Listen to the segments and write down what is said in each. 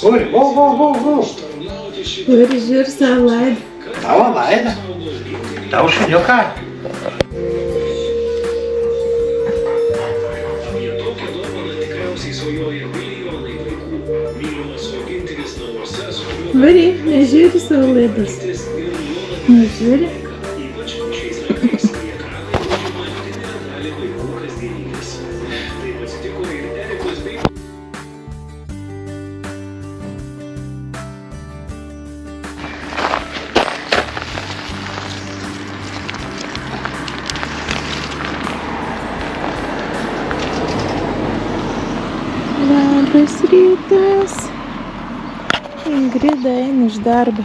Uri, vo. Uri, žiūr savo laidą. Tavo laida. Tau šuniuką. Vari, nežiūri savo laidas. Nežiūri. Labas rytas. Ingrida eina iš darbo.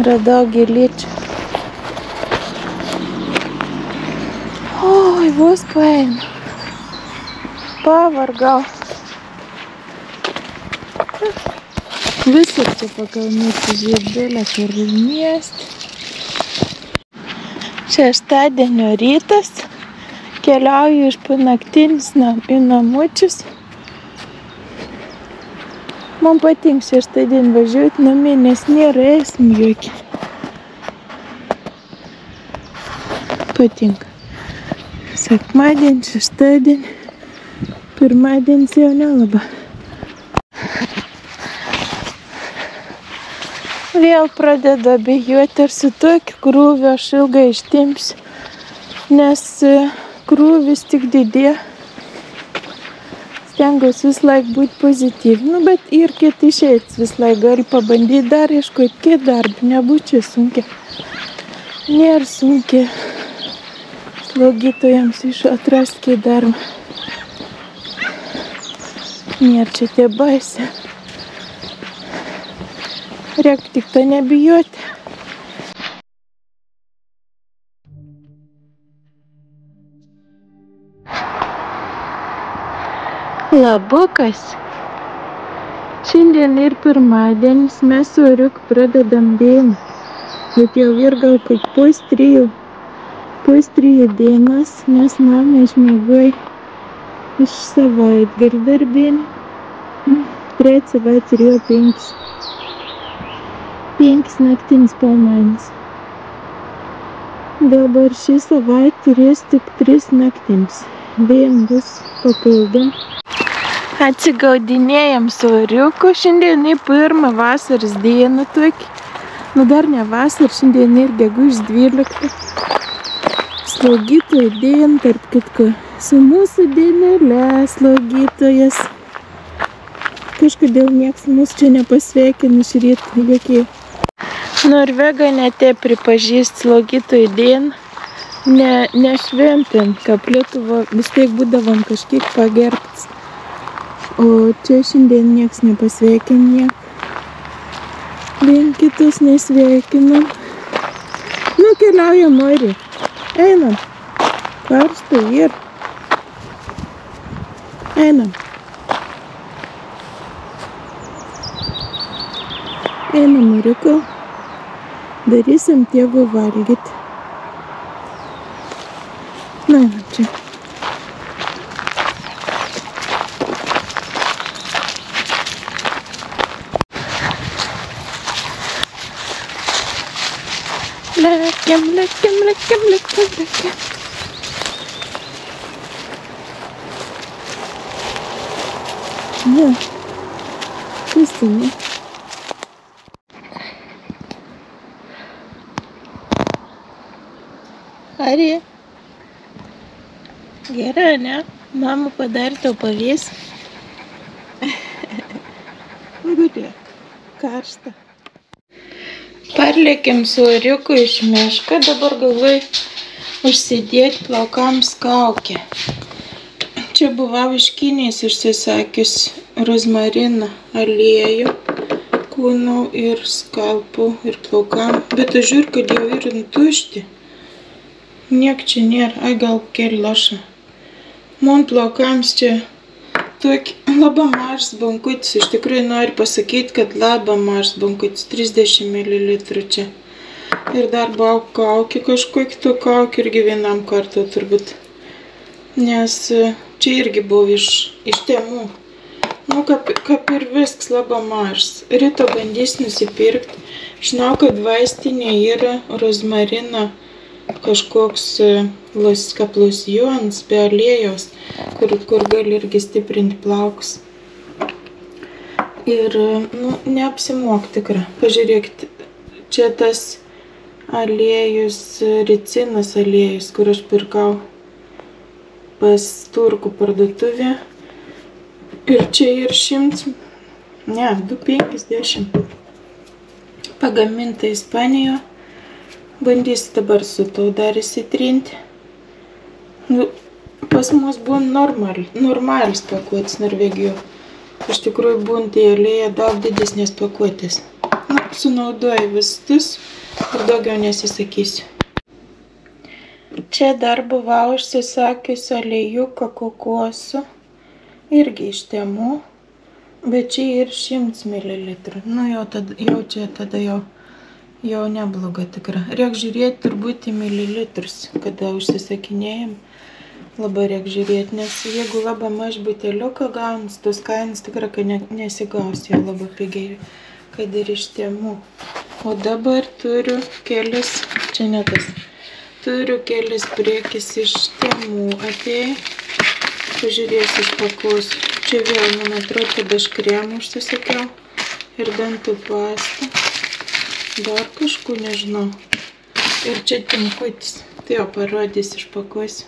Radau gėlyčių. Oi, vos paeinu. Pavargau. Visur čia pakalnėti žiedėlę ir miestį. Šeštadienio rytas. Keliauju iš naktinis į namučius. Man patinka šeštadienį važiuoti namie, nes nėra eismų jokių. Patinka. Sekmadienį, šeštadienį, pirmadienis jau nelabai. Vėl pradedu abejoti, ar su tokiu krūviu aš ilgai ištempsiu, nes krūvis tik didėja. Stengiuosi vis laik būti pozityvi, bet ir kit išeits vis laik gali pabandyti dar ieškoti kit darbą, nebūčiau sunkia. Nėra sunkia slaugytojams atrasti kit darbą. Nėra čia tie baisi. Reikia tik to nebijoti. Labukas. Šiandien ir pirmadienis mes su Oriuku pradedam dieną. Bet jau ir gal kaip pus 3 dienas, nes mama išmiegoja iš savaitgalį darbinį. 3 savaitės turėjo 5 naktinis pamainas. Dabar šį savaitę turės tik 3 naktinis. Vien bus papildom. Atsigaudinėjam su Oriuku. Šiandien į pirmą vasaros dieną tokį. Dar ne vasarą, šiandien ir gegužės 12. Slaugytojų diena, tarp kitko, su mūsų dienele slaugytojas. Kažkodėl nieks mūsų čia nepasveikina iš ryto jokie. Norvegai netė pripažįst slaugytojų dieną. Ne šventin, kaip Lietuva vis tiek būdavom kažkiek pagerbts. O čia šiandien nieks nepasveikina nieko. Vien kitus nesveikinam. Keliaujam, Ori. Einam. Karšta ir. Einam. Einam, Oriuku. Darysim tėvų valgyti. Einam čia. Lekiam. Ne, Kristina. Ari, gerai, ne? Mama padarė tau pavėsį. Gulėk, karšta. Parlėkėm su Oriuku iš miško, dabar galvoju užsidėti plaukams kaukę. Čia buvau iš Kinijos užsisakius rozmariną, aliejų, kūnų ir skalpų ir plaukam, bet aš žiūriu, kad jau yra nutušti. Niek čia nėra, gal keli laša. Man plaukams čia tokį labai mažas bankutis, iš tikrųjų noriu pasakyti, kad labai mažas bankutis, 30 ml čia. Ir dar buvo kaukė, kažkokiu kitų kaukė irgi vienam kartu turbūt. Nes čia irgi buvo iš Temu. Nu, kaip ir viskas labai mažas. Ryto bandys nusipirkti. Žinau, kad vaistinė yra rozmarino kažkoks losjons be aliejos, kur gali irgi stiprinti plaukus. Ir, nu, neapsimok tikra. Pažiūrėkit, čia tas aliejus, ricinas aliejus, kur aš pirkau pas turkų parduotuvę. Ir čia ir 2,50. Pagaminta Ispanijoje. Bandysiu dabar su to dar įsitrinti. Nu, pas mus būna normalis pakuotis Norvegijoje. Iš tikrųjų būna tai aliejai daug didesnės pakuotės. Nu, sunaudoju visus ir daugiau nesisakysiu. Čia dar buvau užsisakiusi aliejuką kokosų. Irgi iš Temu. Bet čia ir 100 ml. Nu, jau čia tada jau nebloga tikra. Reik žiūrėti turbūt į mililitrus, kada užsisakinėjam. Labai reik žiūrėti, nes jeigu labai maž buteliuką gaunas, tos kainos tikrai nesigaus jau labai pigiai, kad ir iš Temu. O dabar turiu kelis, čia ne tas, turiu kelis priekis iš Temu atėjai. Pažiūrėsiu iš pakos. Čia vėl, man atrodo, kad aš kremą užsisakiau ir dantų pastą. Dar kažku nežinau. Ir čia tinkutis. Tai jau parodys iš pakos.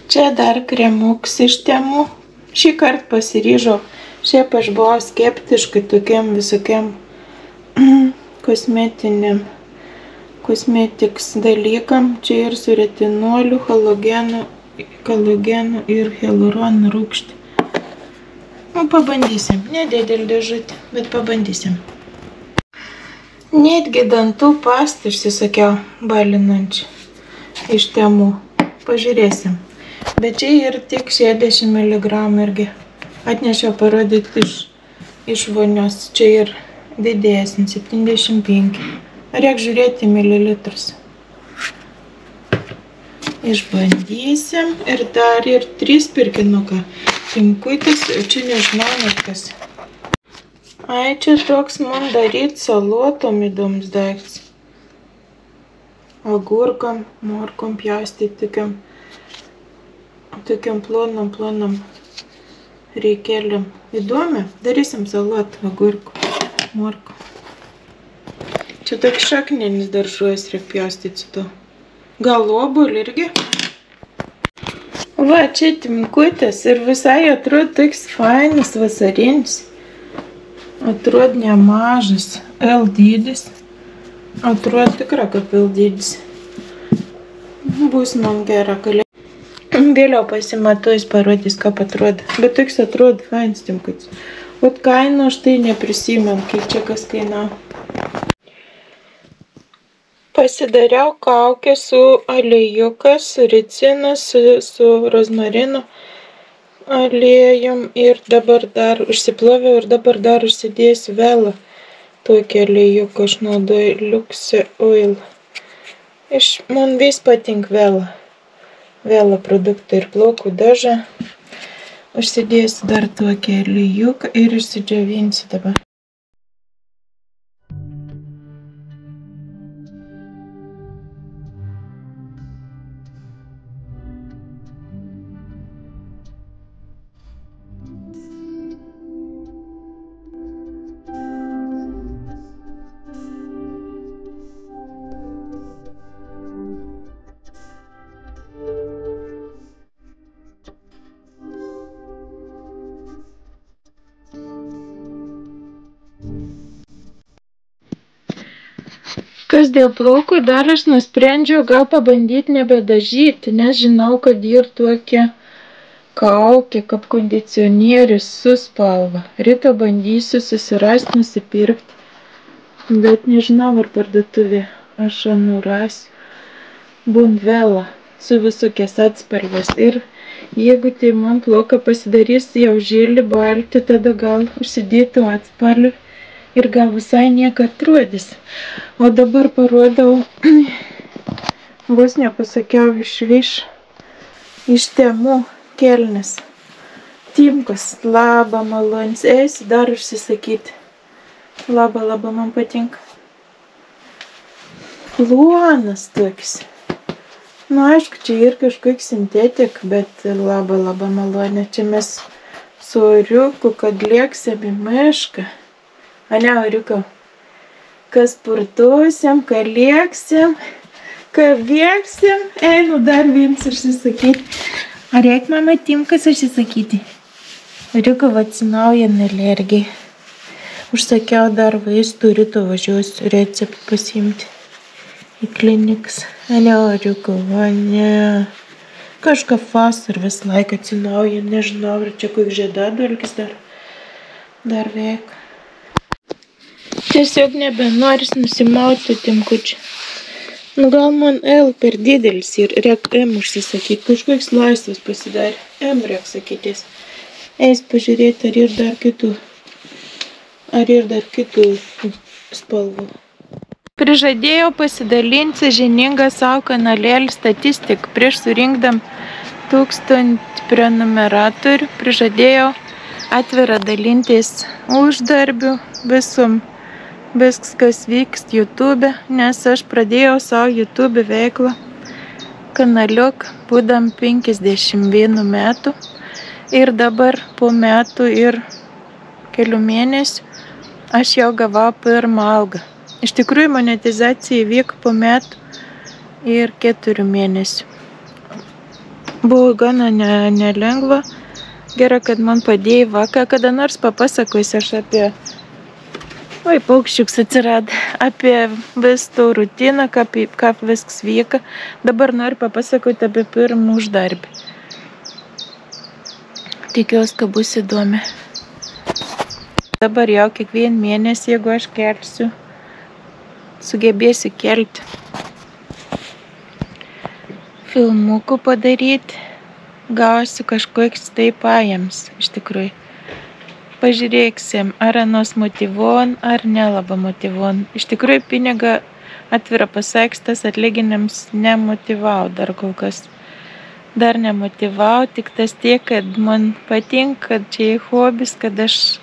Čia dar kremuks iš Temu. Šį kartą pasiryžau. Šiaip aš buvau skeptiškai tokiam visokiam kosmetiks dalykam. Čia ir su retinoliu, halogenu ir hialurono rūgštį. Nu, pabandysim. Nedėdėl dėžutė, bet pabandysim. Netgi dantų pastą užsisakiau balinančią iš Temu. Pažiūrėsim. Bet čia ir tik 60 mg irgi. Atnešiau parodyti iš vonios. Čia ir didesnis, 75. Reik žiūrėti mililitrus. Išbandysim. Ir dar ir 3 pirkinuką. Tinkutis, čia nežinau net kas. Ai, čia toks man daryt salotom įdomus daiktas. Agurkam, morkom pjaustyti tokiam plonam reikėliam. Įdomi? Darysim salotą agurkų, morkų. Čia toks šakninis daržuojas reik pjaustyti su to. Gal obuolį irgi? Va, čia tinkutis ir visai atrodo toks fainas vasarinis. Atrodo nemažas. L dydis. Atrodo tikra kaip L dydis. Bus man gera kalė. Vėliau pasimatuos parodys, kaip atrodo. Bet toks atrodo fainas tinkutis. Ot kaino aš tai neprisimenu, kiek čia kas kainavo. Pasidariau kaukę su aliejukas, su ricinas, su rozmarinu aliejum ir dabar dar užsiploviau ir dabar dar užsidėsiu velą. Tokį aliejuką aš naudoju Luxe Oil. Man vis patinka vela. Vela produktai ir plaukų dažą. Užsidėsiu dar tokį aliejuką ir išsidžiovinsiu dabar. Kas dėl plaukų, dar aš nusprendžiau gal pabandyti nebedažyti, nes žinau, kad ir tokia kaukė kaip kondicionierius su spalva. Rytą bandysiu susirasti, nusipirkti, bet nežinau ar parduotuvė aš nurasiu. Būn vela su visokiais atspalvės ir jeigu tai man plauką pasidarys jau žėlį balti, tada gal užsidėtų atspalvį ir gal visai nieko atrodys. O dabar parodau, vos nepasakiau iš Temu kelnes. Timkos, labai malonis. Eisiu dar užsisakyti. Labai man patinka. Plonas tokis. Nu, aišku, čia ir kažkoks sintetik, bet labai malonė. Čia mes su Oriuku, kad lėksim į mišką. Ane, Oriukau? Kas sportuosim, ką lėksim, ką bėgsim. Einu dar viens užsisakyti. Ar reik mama Timkas užsisakyti? Oriukau atsinaujina alergija. Užsakiau dar vaistų, ryto važiuosiu receptą pasiimti į klinikas. Ane, Oriukau, ane. Kažką fasar vis laiką atsinaujina, nežinau, ar čia koks žiedadulkis dar veik. Tiesiog nebenoris nusimauti Timkučių. Nu, gal man L per didelis ir reik M užsisakyti. Kažkoks laisvas pasidarė. M reik sakytis. Eis pažiūrėti, ar ir dar kitų spalvų. Prižadėjau pasidalinti sąžiningą savo kanalėlį statistiką. Prieš surinkdam 1000 prenumeratorių prižadėjau atvirą dalintis uždarbių viskas, kas vyks YouTube, nes aš pradėjau savo YouTube veiklą kanaliuk, būdam 51 metų. Ir dabar po metų ir kelių mėnesių aš jau gavau pirmą algą. Iš tikrųjų, monetizacija įvyko po metų ir 4 mėnesių. Buvo gana nelengva. Gerai, kad man padėjo vakar. Kada nors papasakojusi aš apie... Oi, paukščiuks atsirado. Apie visą rutiną, kaip viskas vyka. Dabar noriu papasakoti apie pirmą uždarbį. Tikiuosi, kad bus įdomi. Dabar jau kiekvieną mėnesį, jeigu aš kelsiu, sugebėsiu kelti filmukų padaryti, gausiu kažkoks tai pajams, iš tikrųjų. Pažiūrėksim, ar anos motyvuon, ar nelabai motyvuon. Iš tikrųjų, pinigą atvirą pasakius, tas atlyginimams nemotyvau dar kol kas. Dar nemotyvau, tik tas tiek, kad man patinka, kad čia hobis, kad aš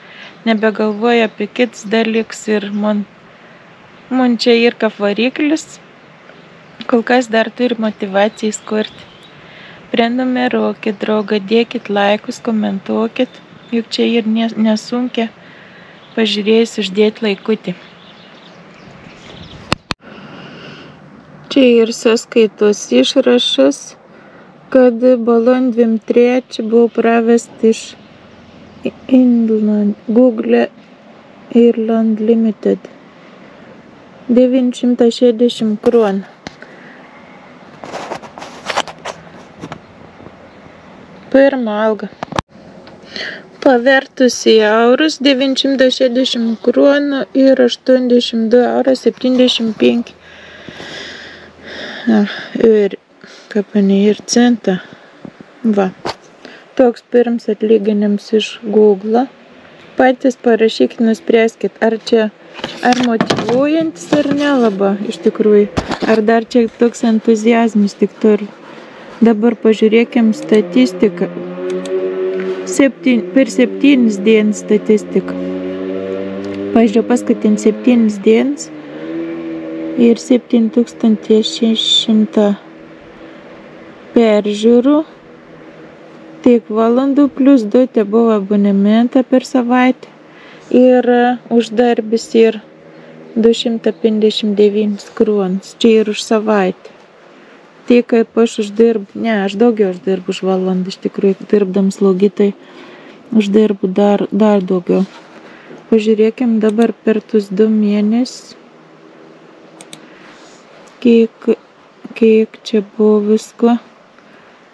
nebegalvoju apie kitus dalykus ir man čia ir kaip variklis. Kol kas dar turi motivaciją skurti. Prenumeruokit, draugą, dėkit laikus, komentuokit, juk čia ir nesunkia pažiūrėjus uždėti laikutį. Čia ir sąskaitos išrašas, kad balandį 23 buvo pravesti iš Google Ireland Limited 960 kronų. Pirmą algą. Pavertus į eurus 960 kronų ir 82,75 ir ir centą. Va. Toks pirms atlyginims iš Google. Patys parašykit, nuspręskit, ar motyvuojantis ar nelaba iš tikrųjų. Ar dar čia toks entuziazmas tik turi. Dabar pažiūrėkim statistiką. Per 7 dienas statistiką. Pažiūrėjau, paskutinius 7 dienas ir 7600 peržiūrų. Tiek valandų plus 2 te buvo abonementą per savaitę ir uždarbis ir 259 kronus. Čia ir už savaitę. Tai kaip aš uždirbu, aš daugiau uždirbu už valandą, iš tikrųjų, dirbdam slaugytai uždirbu dar daugiau. Pažiūrėkim dabar per tus 2 mėnesius, kiek čia buvo visko.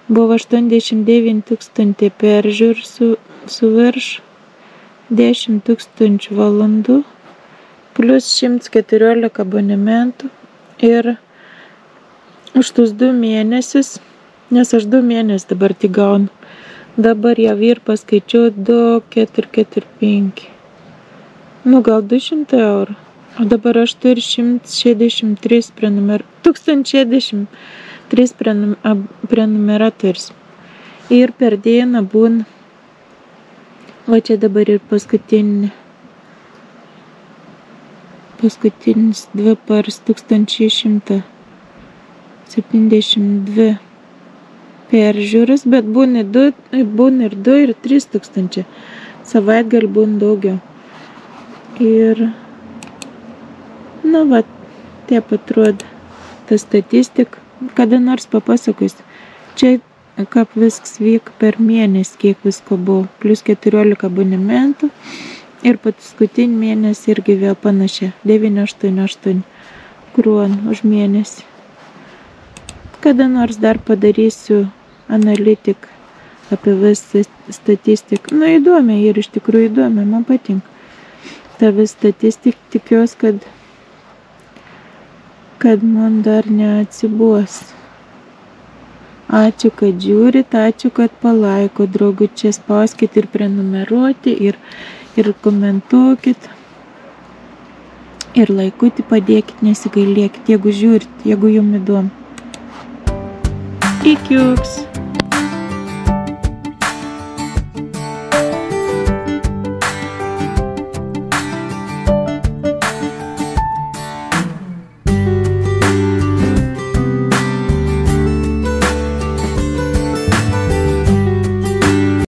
Buvo 89 000 peržiūrų su virš 10 000 valandų, plus 114 abonementų ir už tus 2 mėnesius, nes aš 2 mėnesius dabar tik gaunu. Dabar jau ir paskaičiau 2, 4, 4, 5. Nu, gal 200 eurų. O dabar aš turiu 1063 prenumeratorius. Ir per dieną būna, va čia dabar ir paskutinis 2 paras 1172 peržiūras, bet būna ir 2 ir 3 tūkstančiai. Savaitgalį būna daugiau. Ir, nu, va, taip atrodo ta statistika. Kada nors papasakosiu. Čia, kaip viskas vyko per mėnesį, kiek visko buvo. Plius 14 abonementų. Ir paskutinį mėnesį irgi vėl panašiai. 988 kronų už mėnesį. Kada nors dar padarysiu analitiką apie visą statistiką. Nu, įdomi ir iš tikrųjų įdomi, man patinka. Ta vis statistika, tikiuosi, kad man dar neatsibos. Ačiū, kad žiūrit, ačiū, kad palaiko, draugučiai, spauskit ir prenumeruoti, ir komentuokit. Ir laikutį padėkit, nesigailėkit, jeigu žiūrit, jeigu jums įdomu. Ikiuks!